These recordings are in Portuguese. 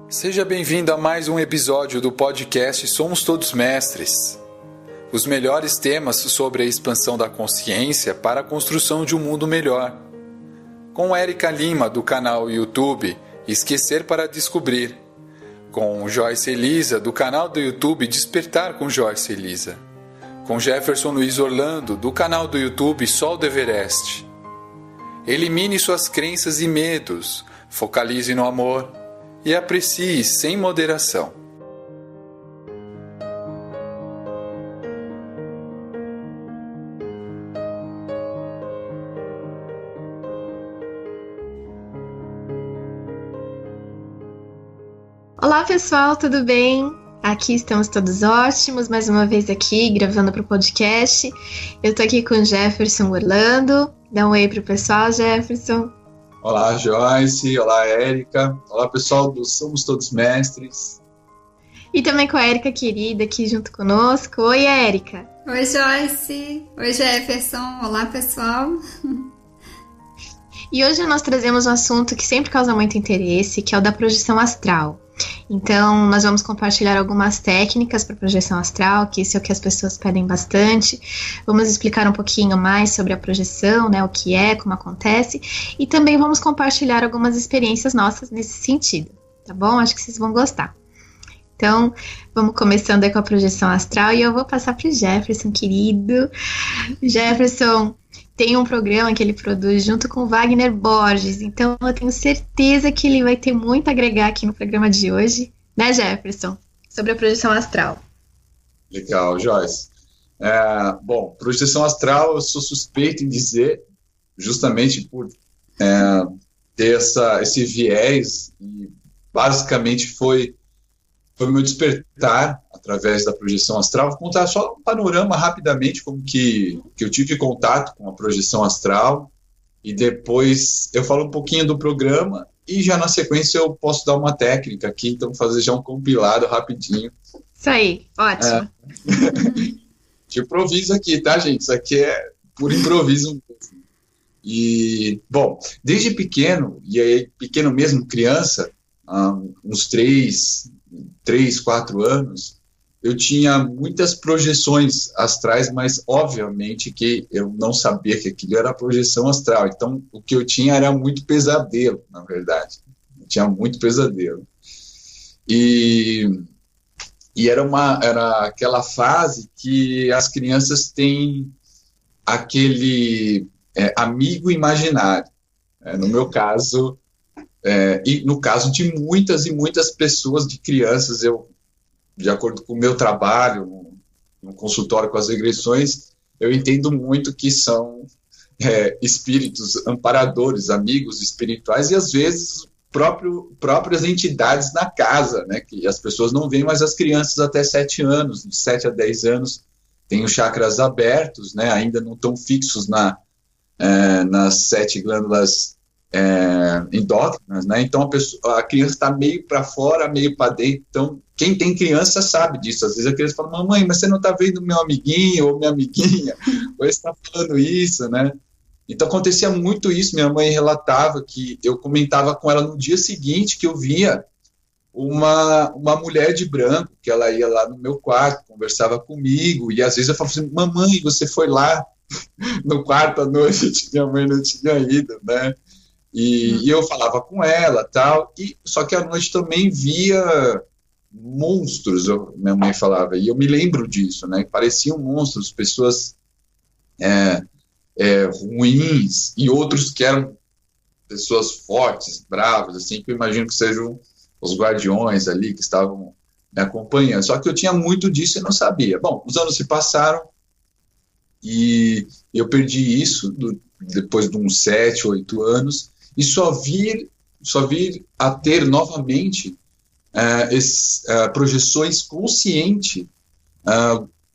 Seja bem-vindo a mais um episódio do podcast Somos Todos Mestres. Os melhores temas sobre a expansão da consciência para a construção de um mundo melhor. Com Érica Lima, do canal YouTube Esquecer para Descobrir. Com Joyce Elisa, do canal do YouTube Despertar com Joyce Elisa. Com Jefferson Luiz Orlando, do canal do YouTube Sol do Everest. Elimine suas crenças e medos, focalize no amor e aprecie sem moderação. Olá pessoal, tudo bem? Aqui estamos todos ótimos, mais uma vez aqui gravando para o podcast. Eu tô aqui com o Jefferson Orlando. Dá um oi pro pessoal, Jefferson. Olá, Joyce. Olá, Érica. Olá, pessoal do Somos Todos Mestres. E também com a Érica querida aqui junto conosco. Oi, Érica. Oi, Joyce. Oi, Jefferson. Olá, pessoal. E hoje nós trazemos um assunto que sempre causa muito interesse, que é o da projeção astral. Então, nós vamos compartilhar algumas técnicas para projeção astral, que isso é o que as pessoas pedem bastante. Vamos explicar um pouquinho mais sobre a projeção, né, o que é, como acontece, e também vamos compartilhar algumas experiências nossas nesse sentido, tá bom? Acho que vocês vão gostar. Então, vamos começando aí com a projeção astral e eu vou passar para o Jefferson, querido. Jefferson tem um programa que ele produz junto com o Wagner Borges, então eu tenho certeza que ele vai ter muito a agregar aqui no programa de hoje, né, Jefferson? Sobre a projeção astral. Legal, Joyce. Bom, projeção astral eu sou suspeito em dizer, justamente por ter esse viés, e basicamente foi o meu despertar através da projeção astral. Vou contar só um panorama rapidamente como que eu tive contato com a projeção astral e depois eu falo um pouquinho do programa e já na sequência eu posso dar uma técnica aqui, então fazer já um compilado rapidinho. Isso aí, ótimo. De improviso aqui, tá, gente? Isso aqui é por improviso mesmo. E, bom, desde pequeno, e aí pequeno mesmo, criança, uns 3, 4 anos, eu tinha muitas projeções astrais, mas obviamente que eu não sabia que aquilo era projeção astral. Então, o que eu tinha era muito pesadelo, na verdade. Eu tinha muito pesadelo. E era aquela fase que as crianças têm aquele amigo imaginário. No meu caso... e no caso de muitas e muitas pessoas, de crianças, eu, de acordo com o meu trabalho no consultório com as regressões, eu entendo muito que são espíritos amparadores, amigos espirituais e às vezes próprias entidades na casa, né, que as pessoas não veem, mas as crianças até 7 anos, de 7 a 10 anos, têm os chakras abertos, né, ainda não estão fixos nas 7 glândulas endócrinas, né? Então a criança está meio para fora, meio para dentro. Então quem tem criança sabe disso. Às vezes a criança fala: mamãe, mas você não está vendo meu amiguinho ou minha amiguinha, ou você está falando isso, né? Então acontecia muito isso. Minha mãe relatava que eu comentava com ela no dia seguinte que eu via uma mulher de branco, que ela ia lá no meu quarto, conversava comigo, e às vezes eu falava assim: mamãe, você foi lá no quarto à noite? Minha mãe não tinha ido, né? E eu falava com ela, tal, só que à noite também via monstros, minha mãe falava, e eu me lembro disso, né, pareciam monstros, pessoas ruins, e outros que eram pessoas fortes, bravas, assim, que eu imagino que sejam os guardiões ali, que estavam me acompanhando, só que eu tinha muito disso e não sabia. Bom, os anos se passaram, e eu perdi isso, depois de uns 7, 8 anos, e só vir a ter novamente projeções conscientes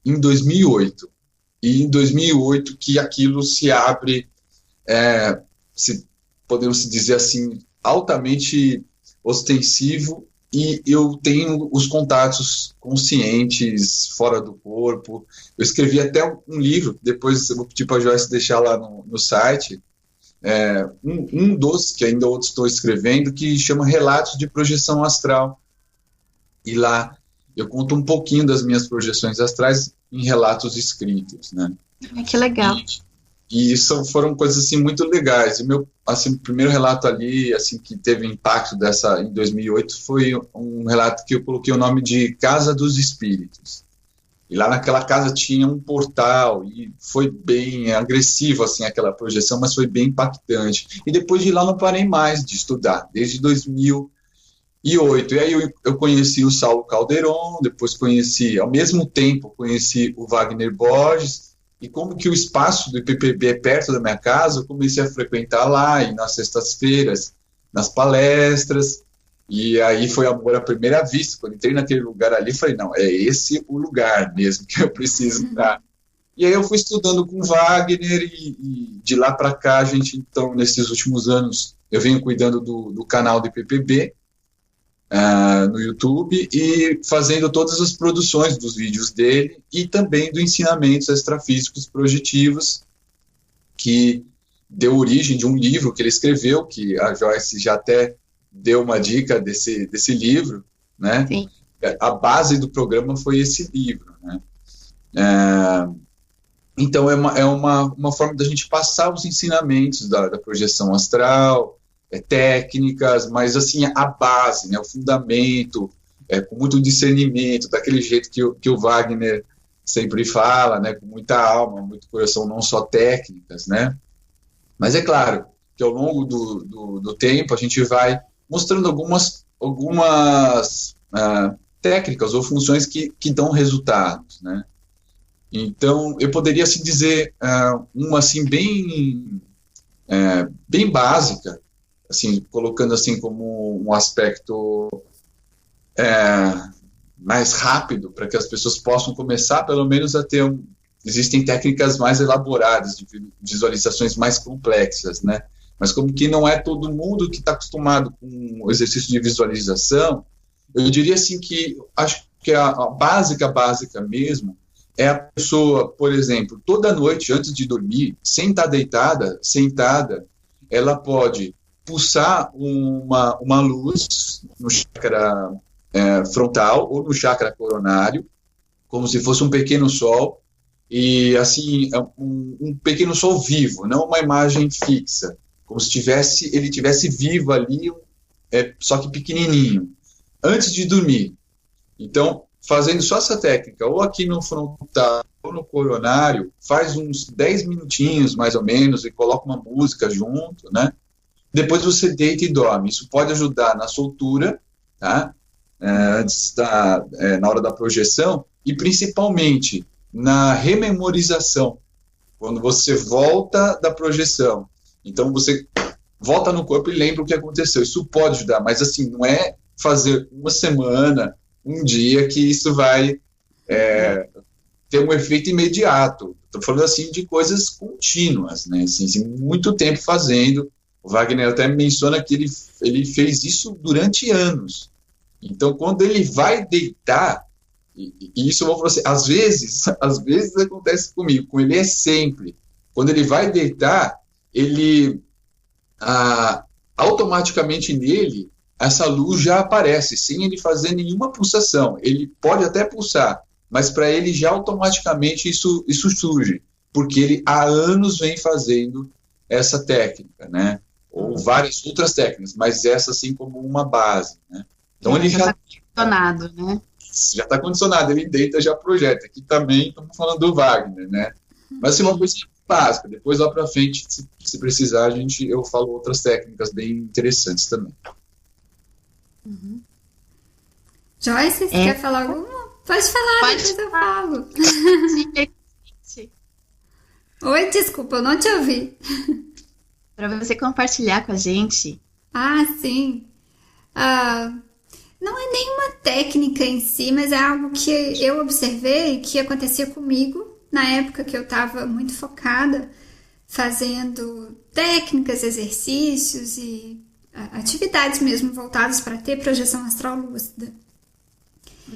em 2008. E em 2008 que aquilo se abre, podemos dizer assim, altamente ostensivo, e eu tenho os contatos conscientes fora do corpo. Eu escrevi até um livro, depois eu vou pedir para a Joyce deixar lá no site, um dos que ainda outros estou escrevendo, que chama Relatos de Projeção Astral, e lá eu conto um pouquinho das minhas projeções astrais em relatos escritos, né? Que legal. E isso foram coisas assim muito legais. E meu assim, primeiro relato ali assim que teve impacto dessa em 2008 foi um relato que eu coloquei o nome de Casa dos Espíritos. E lá naquela casa tinha um portal e foi bem agressivo assim aquela projeção, mas foi bem impactante. E depois de lá não parei mais de estudar, desde 2008. E aí eu conheci o Saulo Calderon, depois conheci, ao mesmo tempo, conheci o Wagner Borges, e como que o espaço do IPPB é perto da minha casa, eu comecei a frequentar lá, e nas sextas-feiras, nas palestras, e aí foi amor à primeira vista. Quando entrei naquele lugar ali, falei, não, é esse o lugar mesmo que eu preciso estar. E aí eu fui estudando com o Wagner, e de lá para cá, a gente, então, nesses últimos anos, eu venho cuidando do canal do IPPB, no YouTube, e fazendo todas as produções dos vídeos dele e também do ensinamentos extrafísicos projetivos, que deu origem de um livro que ele escreveu, que a Joyce já até deu uma dica desse livro, né? Sim. A base do programa foi esse livro, né? Então é uma forma da gente passar os ensinamentos da projeção astral, técnicas, mas assim, a base, né, o fundamento, com muito discernimento, daquele jeito que o Wagner sempre fala, né, com muita alma, muito coração, não só técnicas, né, mas é claro que ao longo do tempo a gente vai mostrando algumas técnicas ou funções que dão resultados, né. Então, eu poderia assim dizer uma assim bem básica, assim, colocando assim como um aspecto mais rápido, para que as pessoas possam começar pelo menos a ter existem técnicas mais elaboradas, de visualizações mais complexas, né? Mas como que não é todo mundo que está acostumado com o exercício de visualização, eu diria assim que acho que a básica mesmo é a pessoa, por exemplo, toda noite antes de dormir, sem estar sentada, ela pode pulsar uma luz no chakra frontal ou no chakra coronário, como se fosse um pequeno sol, e assim, um pequeno sol vivo, não uma imagem fixa, como se ele tivesse vivo ali, só que pequenininho, antes de dormir. Então, fazendo só essa técnica, ou aqui no frontal ou no coronário, faz uns 10 minutinhos mais ou menos e coloca uma música junto, né? Depois você deita e dorme. Isso pode ajudar na soltura, tá? Na hora da projeção, e principalmente na rememorização, quando você volta da projeção. Então você volta no corpo e lembra o que aconteceu. Isso pode ajudar, mas assim, não é fazer uma semana, um dia que isso vai ter um efeito imediato. Estou falando assim de coisas contínuas, né? Assim, muito tempo fazendo. O Wagner até menciona que ele fez isso durante anos. Então, quando ele vai deitar, e isso eu vou falar assim, às vezes acontece comigo, com ele é sempre. Quando ele vai deitar, ele automaticamente nele, essa luz já aparece, sem ele fazer nenhuma pulsação. Ele pode até pulsar, mas para ele já automaticamente isso surge, porque ele há anos vem fazendo essa técnica, né? Ou várias outras técnicas, mas essa assim como uma base, né? Então ele já está condicionado, né? Já está condicionado, ele deita, já projeta. Aqui também estamos falando do Wagner, né? Mas assim, uma coisa básica. Depois lá para frente, se precisar, eu falo outras técnicas bem interessantes também. Uhum. Joyce, você quer falar alguma? Pode falar, depois eu falo. Oi, desculpa, eu não te ouvi. Para você compartilhar com a gente. Ah, sim. Não é nenhuma técnica em si, mas é algo que eu observei que acontecia comigo na época que eu estava muito focada fazendo técnicas, exercícios e atividades mesmo voltadas para ter projeção astral lúcida.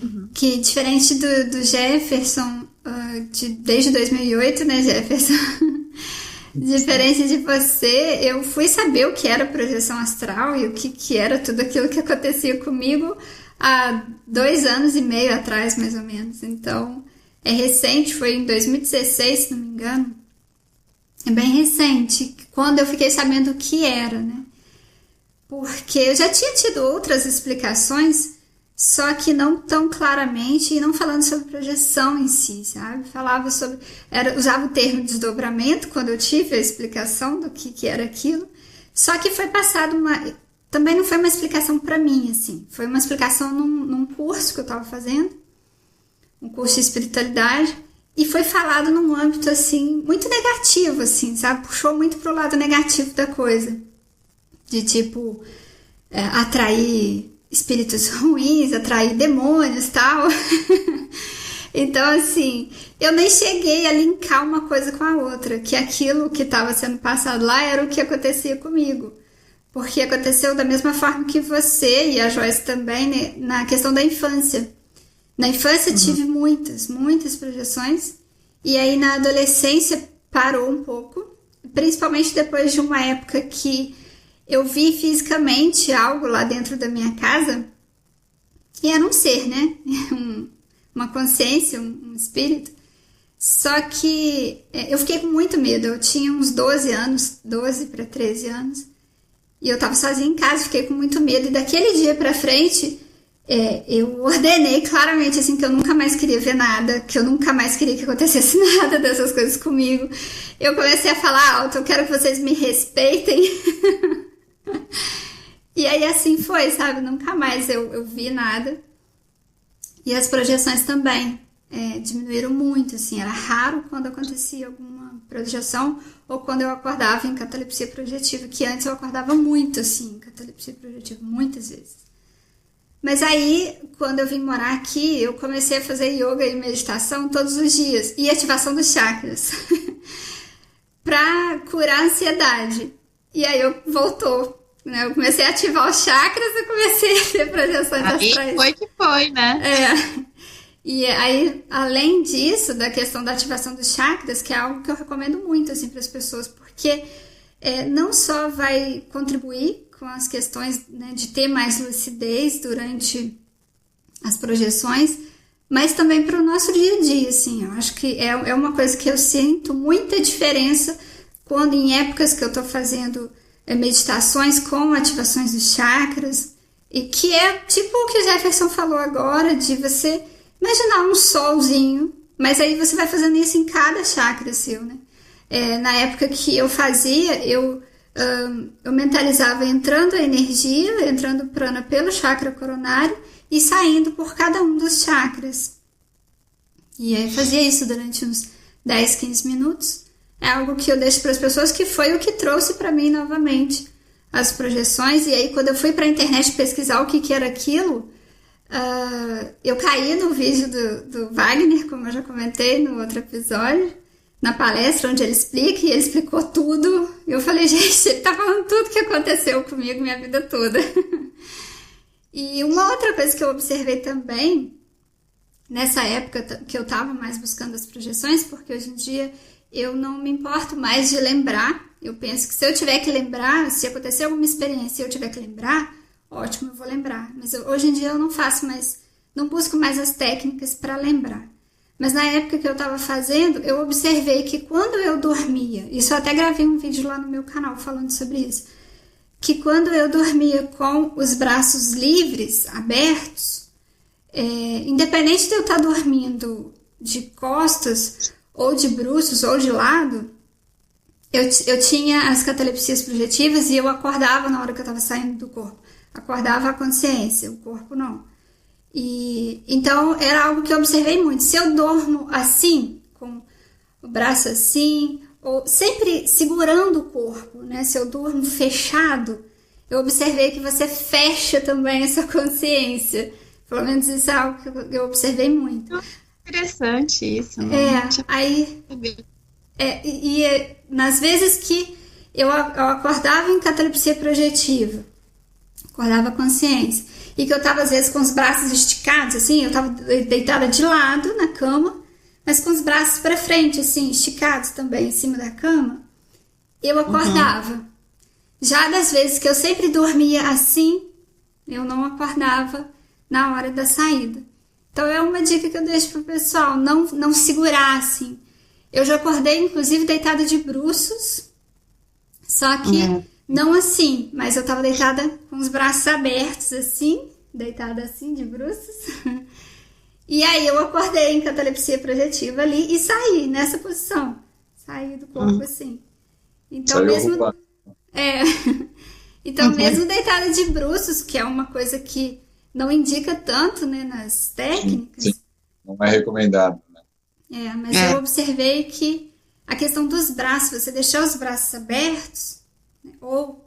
Uhum. Que diferente do Jefferson, desde 2008, né, Jefferson? Diferente de você, eu fui saber o que era projeção astral e o que era tudo aquilo que acontecia comigo há 2 anos e meio atrás, mais ou menos. Então, é recente, foi em 2016, se não me engano. É bem recente, quando eu fiquei sabendo o que era, né? Porque eu já tinha tido outras explicações, só que não tão claramente e não falando sobre projeção em si, sabe? Falava sobre... usava o termo desdobramento quando eu tive a explicação do que era aquilo, só que foi passado também não foi uma explicação para mim, assim. Foi uma explicação num curso que eu estava fazendo, um curso de espiritualidade, e foi falado num âmbito, assim, muito negativo, assim, sabe? Puxou muito pro lado negativo da coisa. De, tipo, atrair espíritos ruins, atrair demônios e tal. Então, assim, eu nem cheguei a linkar uma coisa com a outra, que aquilo que estava sendo passado lá era o que acontecia comigo. Porque aconteceu da mesma forma que você e a Joyce também, né, na questão da infância. Na infância tive muitas projeções, e aí na adolescência parou um pouco, principalmente depois de uma época que eu vi fisicamente algo lá dentro da minha casa, e era um ser, né? Uma consciência, um espírito. Só que eu fiquei com muito medo. Eu tinha uns 12 anos, 12 para 13 anos, e eu tava sozinha em casa, fiquei com muito medo. E daquele dia pra frente, eu ordenei claramente assim, que eu nunca mais queria ver nada, que eu nunca mais queria que acontecesse nada dessas coisas comigo. Eu comecei a falar alto: eu quero que vocês me respeitem. E aí assim foi, sabe? Nunca mais eu vi nada. E as projeções também diminuíram muito, assim. Era raro quando acontecia alguma projeção ou quando eu acordava em catalepsia projetiva, que antes eu acordava muito, assim, em catalepsia projetiva, muitas vezes. Mas aí, quando eu vim morar aqui, eu comecei a fazer yoga e meditação todos os dias, e ativação dos chakras, pra curar a ansiedade. E aí voltou, né? Eu comecei a ativar os chakras e comecei a ter projeções astrais. Aí foi que foi, né? E aí, além disso, da questão da ativação dos chakras, que é algo que eu recomendo muito, assim, para as pessoas, porque não só vai contribuir com as questões, né, de ter mais lucidez durante as projeções, mas também para o nosso dia a dia, assim. Eu acho que é uma coisa que eu sinto muita diferença quando em épocas que eu estou fazendo meditações com ativações dos chakras, e que é tipo o que o Jefferson falou agora, de você imaginar um solzinho, mas aí você vai fazendo isso em cada chakra seu, né? Na época que eu fazia, eu mentalizava entrando a energia, entrando o prana pelo chakra coronário e saindo por cada um dos chakras. E aí fazia isso durante uns 10, 15 minutos. É algo que eu deixo para as pessoas, que foi o que trouxe para mim novamente as projeções. E aí, quando eu fui para a internet pesquisar o que era aquilo, eu caí no vídeo do Wagner, como eu já comentei no outro episódio, na palestra onde ele explica, e ele explicou tudo. Eu falei: gente, ele tá falando tudo que aconteceu comigo minha vida toda. E uma outra coisa que eu observei também, nessa época que eu tava mais buscando as projeções, porque hoje em dia eu não me importo mais de lembrar. Eu penso que se eu tiver que lembrar, se acontecer alguma experiência e eu tiver que lembrar, ótimo, eu vou lembrar. Mas hoje em dia eu não faço mais, não busco mais as técnicas para lembrar. Mas na época que eu estava fazendo, eu observei que quando eu dormia, isso eu até gravei um vídeo lá no meu canal falando sobre isso, que quando eu dormia com os braços livres, abertos, independente de eu estar dormindo de costas, ou de bruços, ou de lado, eu tinha as catalepsias projetivas e eu acordava na hora que eu estava saindo do corpo. Acordava a consciência, o corpo não. E então era algo que eu observei muito. Se eu dormo assim, com o braço assim, ou sempre segurando o corpo, né? Se eu durmo fechado, eu observei que você fecha também essa consciência. Pelo menos isso é algo que eu observei muito. Interessante isso. Nas vezes que eu acordava em catalepsia projetiva, acordava a consciência, e que eu tava às vezes com os braços esticados, assim, eu tava deitada de lado na cama, mas com os braços para frente, assim, esticados também em cima da cama, eu acordava. Já das vezes que eu sempre dormia assim, eu não acordava na hora da saída. Então é uma dica que eu deixo pro pessoal, não segurar assim. Eu já acordei, inclusive, deitada de bruços, só que não assim, mas eu tava deitada com os braços abertos assim, deitada assim de bruços. E aí eu acordei em catalepsia projetiva ali e saí nessa posição. Saí do corpo assim. Então mesmo... Então mesmo deitada de bruços, que é uma coisa que não indica tanto, né, nas técnicas. Sim. Não é recomendado, né? Mas eu observei que a questão dos braços, você deixar os braços abertos, né, ou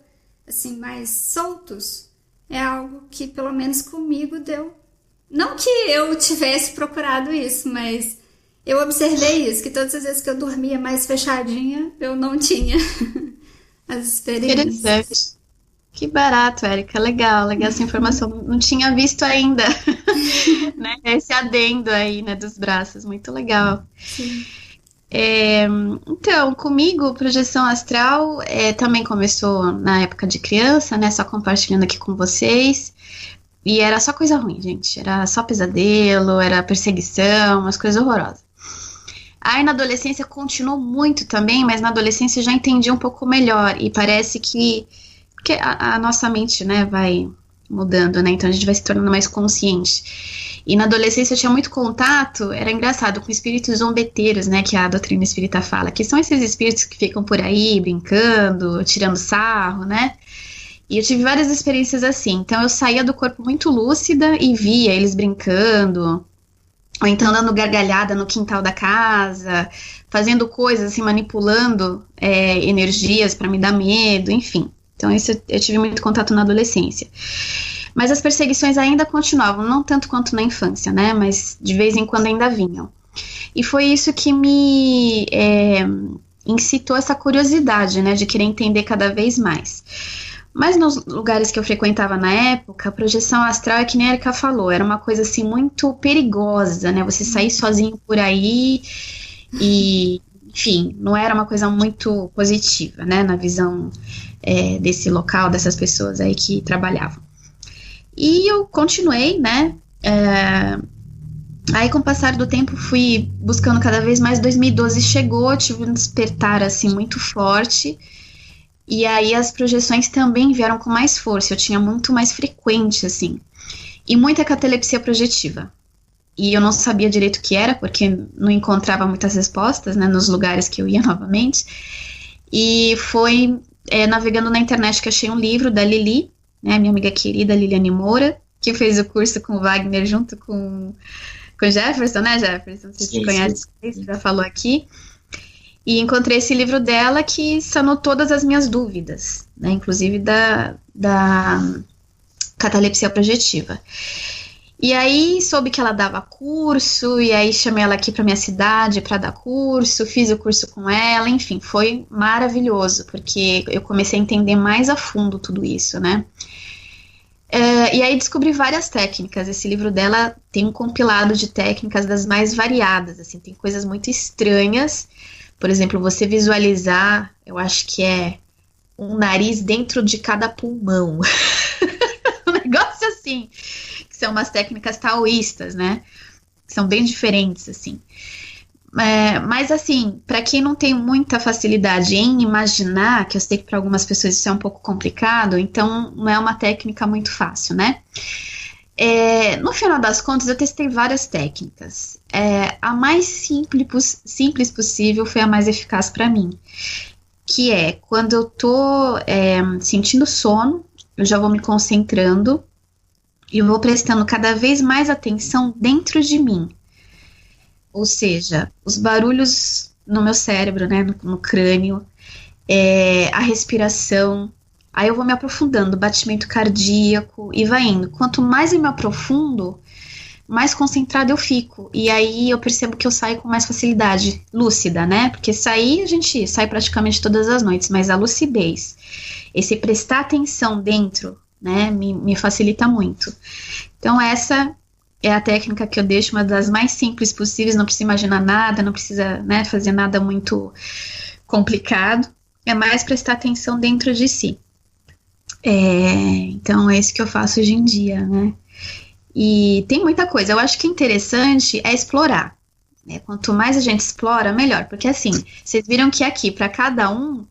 assim, mais soltos, é algo que pelo menos comigo deu. Não que eu tivesse procurado isso, mas eu observei isso, que todas as vezes que eu dormia mais fechadinha, eu não tinha as experiências. Interessante. Que barato, Érica. Legal essa informação. Não tinha visto ainda, né? Esse adendo aí, né, dos braços. Muito legal. Sim. Então, comigo, projeção astral também começou na época de criança, né? Só compartilhando aqui com vocês. E era só coisa ruim, gente. Era só pesadelo, era perseguição, umas coisas horrorosas. Aí na adolescência continuou muito também, mas na adolescência eu já entendi um pouco melhor. E parece que porque a nossa mente, né, vai mudando, né, então a gente vai se tornando mais consciente. E na adolescência eu tinha muito contato, era engraçado, com espíritos zombeteiros, né, que a doutrina espírita fala, que são esses espíritos que ficam por aí brincando, tirando sarro, né, e eu tive várias experiências assim. Então eu saía do corpo muito lúcida e via eles brincando, ou então dando gargalhada no quintal da casa, fazendo coisas assim, manipulando energias para me dar medo, enfim. Então isso eu tive muito contato na adolescência. Mas as perseguições ainda continuavam, não tanto quanto na infância, né? Mas de vez em quando ainda vinham. E foi isso que me incitou essa curiosidade, né? De querer entender cada vez mais. Mas nos lugares que eu frequentava na época, a projeção astral é que nem a Erika falou, era uma coisa assim muito perigosa, né? Você sair sozinho por aí e, enfim, não era uma coisa muito positiva, né? Na visão desse local, dessas pessoas aí que trabalhavam. E eu continuei, né? Aí com o passar do tempo fui buscando cada vez mais. 2012 chegou, tive um despertar assim muito forte. E aí as projeções também vieram com mais força, eu tinha muito mais frequente, assim. E muita catalepsia projetiva. E eu não sabia direito o que era, porque não encontrava muitas respostas, né, nos lugares que eu ia novamente. E foi navegando na internet que achei um livro da Lili, né, minha amiga querida Liliane Moura, que fez o curso com o Wagner junto com o Jefferson, né, Jefferson? Você conhece, você já falou aqui. E encontrei esse livro dela que sanou todas as minhas dúvidas, né, inclusive da catalepsia projetiva. E aí soube que ela dava curso, e aí chamei ela aqui para minha cidade para dar curso, fiz o curso com ela, enfim, foi maravilhoso, porque eu comecei a entender mais a fundo tudo isso, né. E aí descobri várias técnicas. Esse livro dela tem um compilado de técnicas das mais variadas, assim, tem coisas muito estranhas. Por exemplo, você visualizar, eu acho que é um nariz dentro de cada pulmão. Um negócio assim, que são umas técnicas taoístas, né? Que são bem diferentes, assim. Mas, assim, para quem não tem muita facilidade em imaginar, que eu sei que para algumas pessoas isso é um pouco complicado, então não é uma técnica muito fácil, né? No final das contas, eu testei várias técnicas. A mais simples possível foi a mais eficaz para mim, que é quando eu tô sentindo sono, eu já vou me concentrando e vou prestando cada vez mais atenção dentro de mim. Ou seja, os barulhos no meu cérebro, né, no crânio, a respiração. Aí eu vou me aprofundando, batimento cardíaco, e vai indo. Quanto mais eu me aprofundo, mais concentrada eu fico. E aí eu percebo que eu saio com mais facilidade, lúcida, né? Porque sair, a gente sai praticamente todas as noites, mas a lucidez, esse prestar atenção dentro, né, me facilita muito. Então essa é a técnica que eu deixo, uma das mais simples possíveis, não precisa imaginar nada, não precisa, né, fazer nada muito complicado. É mais prestar atenção dentro de si. Então é isso que eu faço hoje em dia, né? E tem muita coisa. Eu acho que interessante é explorar, né? Quanto mais a gente explora, melhor. Porque assim, vocês viram que aqui, para cada um,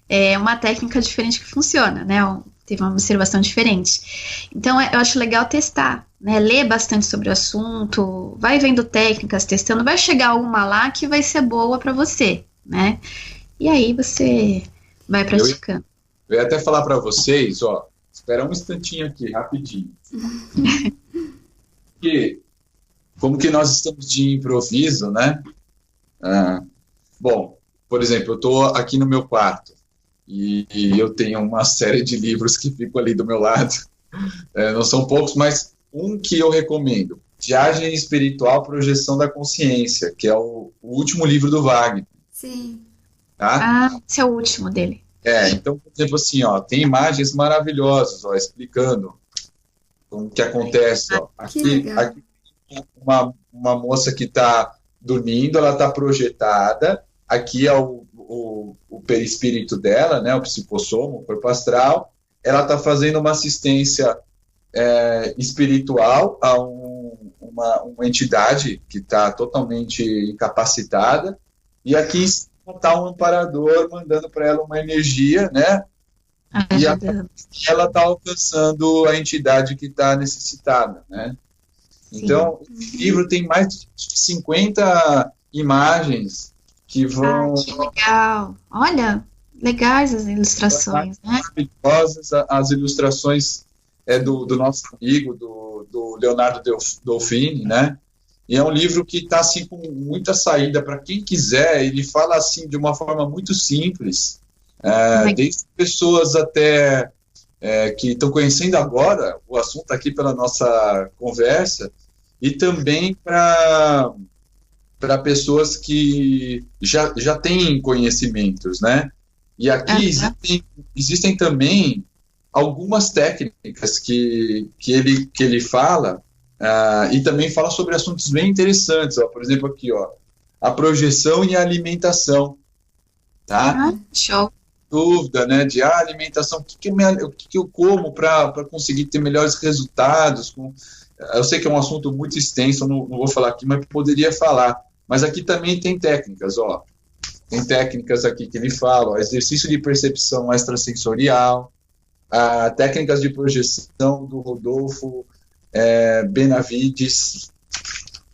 é uma técnica diferente que funciona, né? Teve uma observação diferente. Então, eu acho legal testar, né? Ler bastante sobre o assunto, vai vendo técnicas, testando, vai chegar uma lá que vai ser boa para você, né? E aí você vai praticando. Eu ia até falar para vocês, ó, espera um instantinho aqui, rapidinho. Porque, como que nós estamos de improviso, né? Bom, por exemplo, eu estou aqui no meu quarto e eu tenho uma série de livros que ficam ali do meu lado. Não são poucos, mas um que eu recomendo, Viagem Espiritual, Projeção da Consciência, que é o último livro do Wagner. Sim. Tá? Esse é o último dele. Então, por exemplo, assim, ó, tem imagens maravilhosas, ó, explicando o que acontece. Ó. Aqui uma moça que está dormindo, ela está projetada, aqui é o perispírito dela, né, o psicossoma, o corpo astral, ela está fazendo uma assistência espiritual a uma entidade que está totalmente incapacitada, e aqui está um amparador mandando para ela uma energia, né? E ela está alcançando a entidade que está necessitada, né? Sim. Então, o livro tem mais de 50 imagens que vão... que legal! Olha, legais as ilustrações, né? Maravilhosas as ilustrações do nosso amigo, do Leonardo Dolfini, né? E é um livro que está assim, com muita saída para quem quiser. Ele fala assim, de uma forma muito simples, desde pessoas até que estão conhecendo agora o assunto aqui pela nossa conversa, e também para pessoas que já têm conhecimentos, né? E aqui existem também algumas técnicas que ele fala, e também fala sobre assuntos bem interessantes, ó. Por exemplo, aqui, ó, a projeção e a alimentação, tá? Show. Dúvida, né, de alimentação, o que eu como para conseguir ter melhores resultados. Eu sei que é um assunto muito extenso, não vou falar aqui, mas poderia falar. Mas aqui também tem técnicas, ó. Tem técnicas aqui que ele fala, ó, exercício de percepção extrasensorial, técnicas de projeção do Rodolfo Benavides,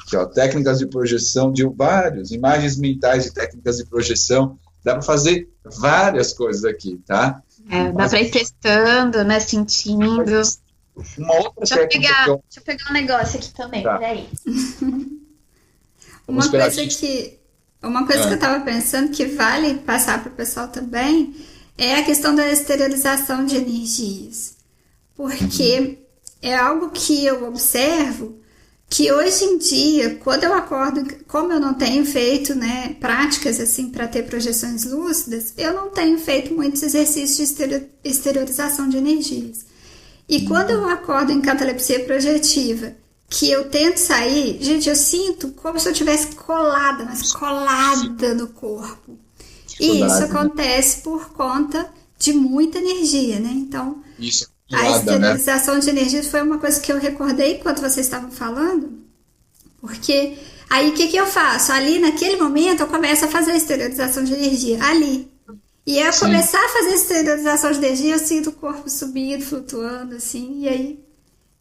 aqui, ó, técnicas de projeção de vários, imagens mentais e técnicas de projeção. Dá para fazer várias coisas aqui, tá? Dá para ir testando, né, sentindo. Uma outra técnica deixa eu pegar um negócio aqui também, tá. Peraí. Uma coisa que eu estava pensando que vale passar para o pessoal também é a questão da exteriorização de energias. Porque é algo que eu observo que hoje em dia, quando eu acordo, como eu não tenho feito, né, práticas assim para ter projeções lúcidas, eu não tenho feito muitos exercícios de exteriorização de energias. E quando eu acordo em catalepsia projetiva, que eu tento sair, gente, eu sinto como se eu estivesse colada no corpo. E isso acontece por conta de muita energia, né? Então, a exteriorização de energias foi uma coisa que eu recordei enquanto vocês estavam falando, porque aí o que eu faço? Ali, naquele momento, eu começo a fazer a exteriorização de energia, ali. E eu começar a fazer a exteriorização de energia, eu sinto o corpo subindo, flutuando, assim, e aí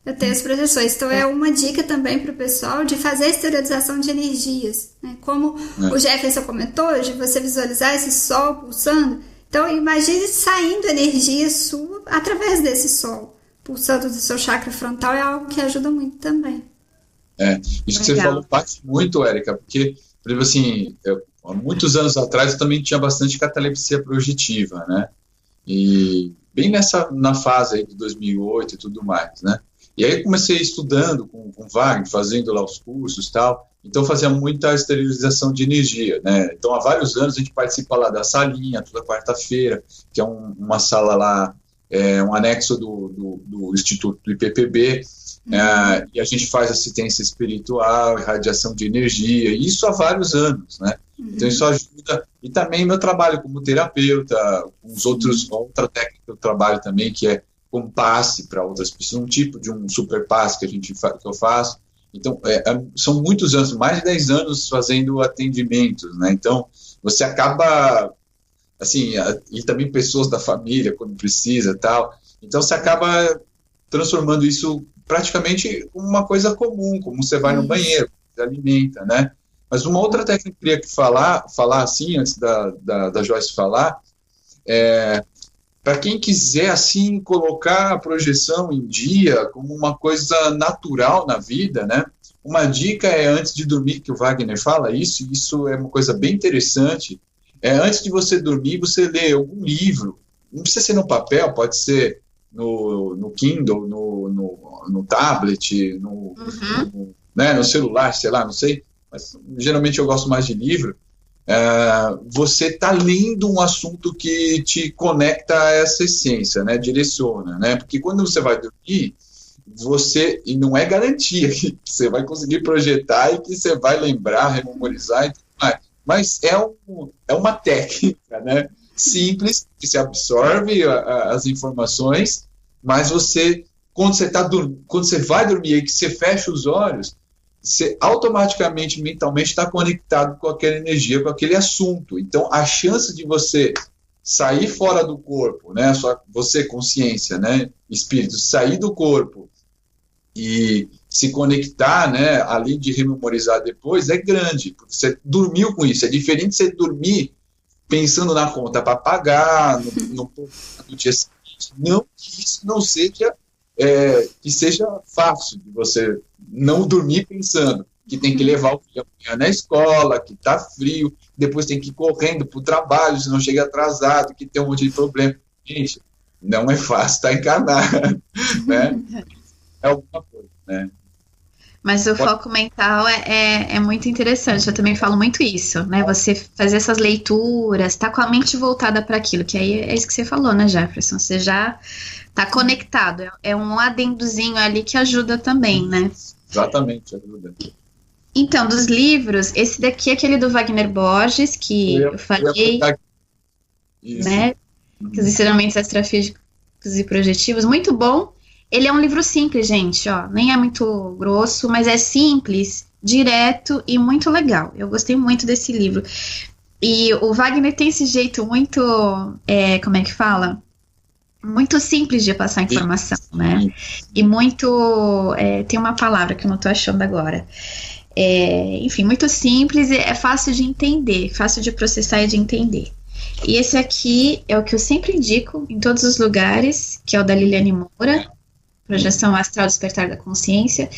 eu tenho as projeções. Então, é uma dica também para o pessoal de fazer a exteriorização de energias, né? Como o Jefferson comentou, de você visualizar esse sol pulsando. Então, imagine saindo energia sua através desse sol, pulsando do seu chakra frontal, é algo que ajuda muito também. Isso que você falou parte muito, Érica, porque, por exemplo, assim, há muitos anos atrás eu também tinha bastante catalepsia projetiva, né? E bem na fase aí de 2008 e tudo mais, né? E aí eu comecei estudando com Wagner, fazendo lá os cursos e tal, então fazia muita esterilização de energia, né? Então há vários anos a gente participa lá da salinha, toda quarta-feira, que é uma sala lá, um anexo do Instituto do IPPB, e a gente faz assistência espiritual, irradiação de energia, e isso há vários anos, né? Então isso ajuda, e também meu trabalho como terapeuta, outra técnica que eu trabalho também, que é como passe para outras pessoas, um tipo de um super passe que eu faço. Então, são muitos anos, mais de 10 anos fazendo atendimentos, né? Então, você acaba, assim, e também pessoas da família, quando precisa, tal. Então, você acaba transformando isso praticamente como uma coisa comum, como você vai no banheiro, se alimenta, né? Mas uma outra técnica que eu queria falar assim, antes da Joyce falar, para quem quiser, assim, colocar a projeção em dia como uma coisa natural na vida, né? Uma dica é, antes de dormir, que o Wagner fala isso é uma coisa bem interessante, antes de você dormir, você lê algum livro, não precisa ser no papel, pode ser no Kindle, no tablet, no celular, sei lá, não sei, mas geralmente eu gosto mais de livro. Você está lendo um assunto que te conecta a essa essência, né, direciona, né, porque quando você vai dormir, e não é garantia que você vai conseguir projetar e que você vai lembrar, rememorizar e tudo mais, mas é uma técnica, né, simples, que se absorve as informações, mas quando você vai dormir e que você fecha os olhos, você automaticamente, mentalmente, está conectado com aquela energia, com aquele assunto. Então, a chance de você sair fora do corpo, né, você, consciência, né, espírito, sair do corpo e se conectar, né, além de rememorizar depois, é grande, porque você dormiu com isso. É diferente de você dormir pensando na conta para pagar, no dia seguinte. Não que isso não seja... que seja fácil de você não dormir pensando que tem que levar o filho amanhã na escola, que está frio, depois tem que ir correndo para o trabalho, se não chega atrasado, que tem um monte de problema. Gente, não é fácil estar encarnado, né? É alguma coisa, né? Mas o foco mental é muito interessante, eu também falo muito isso, né? Você fazer essas leituras, tá com a mente voltada para aquilo, que aí é isso que você falou, né, Jefferson? Você já tá conectado, é um adendozinho ali que ajuda também, né? Exatamente, ajuda. Então, dos livros, esse daqui é aquele do Wagner Borges, que eu falei, né? Os ensinamentos extrafísicos e projetivos, muito bom. Ele é um livro simples, gente, ó, nem é muito grosso, mas é simples, direto e muito legal. Eu gostei muito desse livro. E o Wagner tem esse jeito muito, como é que fala? Muito simples de passar informação, né? E muito, tem uma palavra que eu não tô achando agora. Enfim, muito simples e é fácil de entender, fácil de processar e de entender. E esse aqui é o que eu sempre indico em todos os lugares, que é o da Liliane Moura, Projeção Astral, Despertar da Consciência.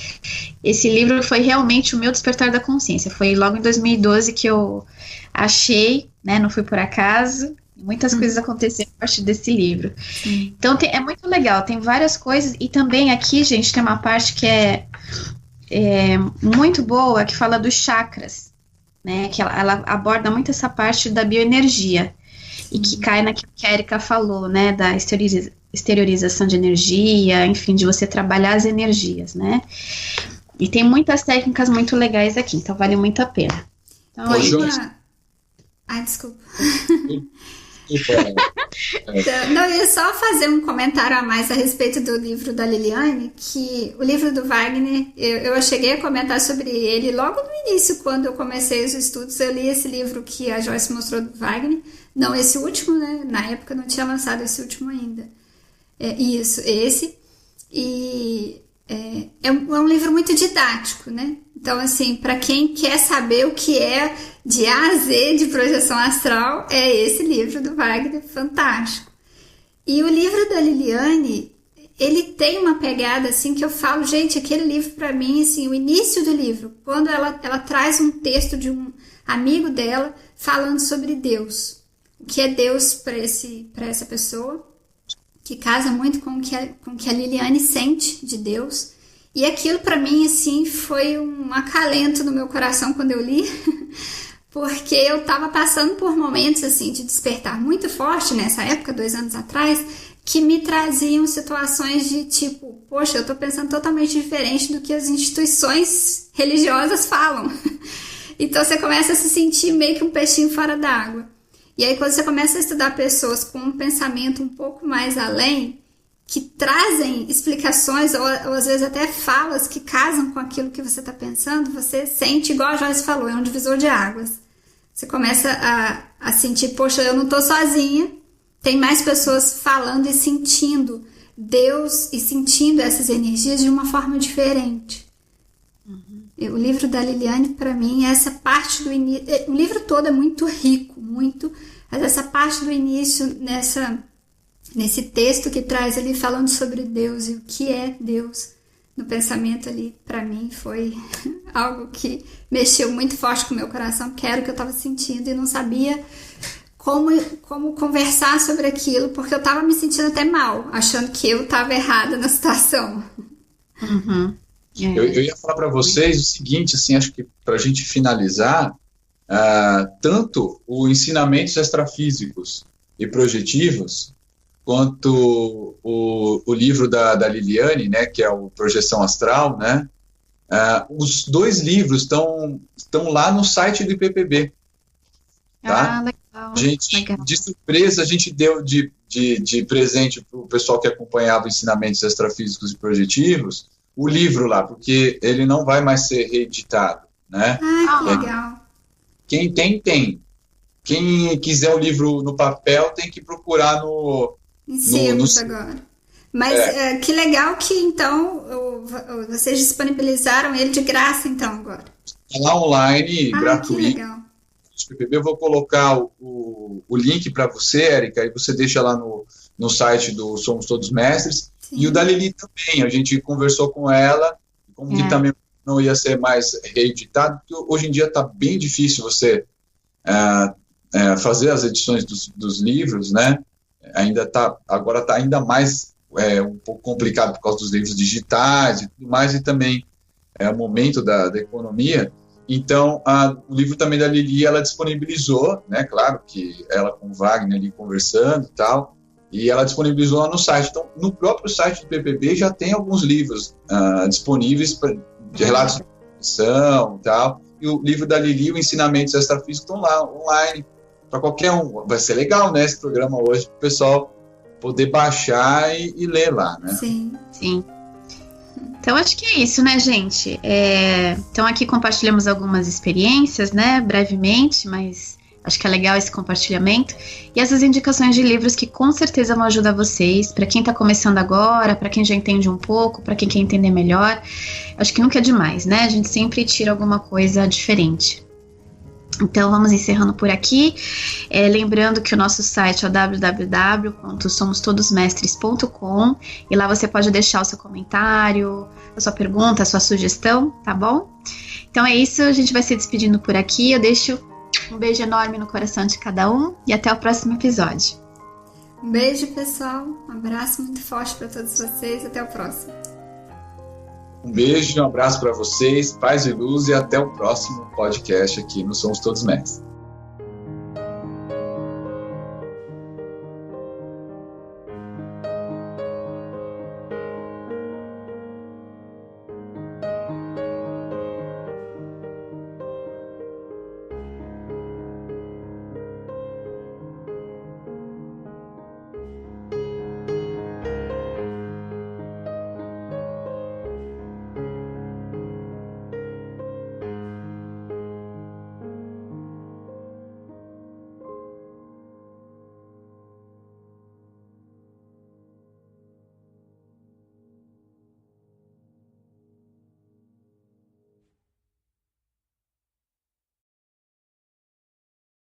Esse livro foi realmente o meu despertar da consciência. Foi logo em 2012 que eu achei, né? Não foi por acaso. Muitas coisas aconteceram a partir desse livro. Então, é muito legal. Tem várias coisas. E também aqui, gente, tem uma parte que é muito boa, que fala dos chakras, né? Que ela aborda muito essa parte da bioenergia. E que cai naquilo que a Erika falou, né? Da exteriorização de energia, enfim, de você trabalhar as energias, né? E tem muitas técnicas muito legais aqui, então vale muito a pena. Então, desculpa. Não, eu ia só fazer um comentário a mais a respeito do livro da Liliane, que o livro do Wagner, eu cheguei a comentar sobre ele logo no início, quando eu comecei os estudos. Eu li esse livro que a Joyce mostrou do Wagner, não esse último, né? Na época não tinha lançado esse último ainda. Esse. E é um livro muito didático, né? Então, assim, para quem quer saber o que é de A a Z de projeção astral, é esse livro do Wagner, fantástico. E o livro da Liliane, ele tem uma pegada, assim, que eu falo, gente, aquele livro para mim, assim, o início do livro, quando ela traz um texto de um amigo dela falando sobre Deus. O que é Deus para essa pessoa, que casa muito com o que a Liliane sente de Deus. E aquilo para mim, assim, foi um acalento no meu coração quando eu li, porque eu estava passando por momentos, assim, de despertar muito forte nessa época, 2 anos atrás, que me traziam situações de tipo, poxa, eu estou pensando totalmente diferente do que as instituições religiosas falam. Então você começa a se sentir meio que um peixinho fora d'água. E aí quando você começa a estudar pessoas com um pensamento um pouco mais além, que trazem explicações ou às vezes até falas que casam com aquilo que você está pensando, você sente, igual a Joyce falou, é um divisor de águas. Você começa a sentir, poxa, eu não estou sozinha, tem mais pessoas falando e sentindo Deus e sentindo essas energias de uma forma diferente. O livro da Liliane, para mim, essa parte do início... O livro todo é muito rico, mas essa parte do início, nesse texto que traz ali, falando sobre Deus e o que é Deus, no pensamento ali, para mim, foi algo que mexeu muito forte com o meu coração, que era o que eu estava sentindo e não sabia como conversar sobre aquilo, porque eu estava me sentindo até mal, achando que eu estava errada na situação. Eu ia falar para vocês o seguinte, assim, acho que para a gente finalizar, tanto o ensinamentos extrafísicos e projetivos, quanto o livro da Liliane, né, que é o Projeção Astral, né, os dois livros estão lá no site do IPPB. Tá? Legal. De surpresa, a gente deu de presente para o pessoal que acompanhava ensinamentos extrafísicos e projetivos, o livro lá, porque ele não vai mais ser reeditado, né? Que legal. Quem tem. Quem quiser o livro no papel tem que procurar em selos agora. Mas que legal que, então, vocês disponibilizaram ele de graça, então, agora. Está lá online, gratuito. Que legal. Eu vou colocar o link para você, Érica, e você deixa lá no site do Somos Todos Mestres. Sim. E o da Lili também, a gente conversou com ela, como que também não ia ser mais reeditado, porque hoje em dia está bem difícil você fazer as edições dos livros, né? Agora está ainda mais um pouco complicado por causa dos livros digitais e tudo mais, e também o momento da economia. Então, o livro também da Lili, ela disponibilizou, né? Claro que ela com o Wagner ali conversando e tal, e ela disponibilizou lá no site. Então, no próprio site do PPB já tem alguns livros disponíveis de relatos de profissão e tal. E o livro da Lili, o Ensinamentos Extrafísicos, estão lá, online, para qualquer um. Vai ser legal, né, esse programa hoje, para o pessoal poder baixar e ler lá, né? Sim. Então, acho que é isso, né, gente? Então, aqui compartilhamos algumas experiências, né, brevemente, mas acho que é legal esse compartilhamento. E essas indicações de livros que com certeza vão ajudar vocês, para quem está começando agora, para quem já entende um pouco, para quem quer entender melhor. Acho que nunca é demais, né? A gente sempre tira alguma coisa diferente. Então, vamos encerrando por aqui. Lembrando que o nosso site é www.somostodosmestres.com, e lá você pode deixar o seu comentário, a sua pergunta, a sua sugestão, tá bom? Então é isso, a gente vai se despedindo por aqui. Eu deixo um beijo enorme no coração de cada um e até o próximo episódio. Um beijo, pessoal. Um abraço muito forte para todos vocês. Até o próximo. Um beijo e um abraço para vocês, paz e luz, e até o próximo podcast aqui no Somos Todos Mestres.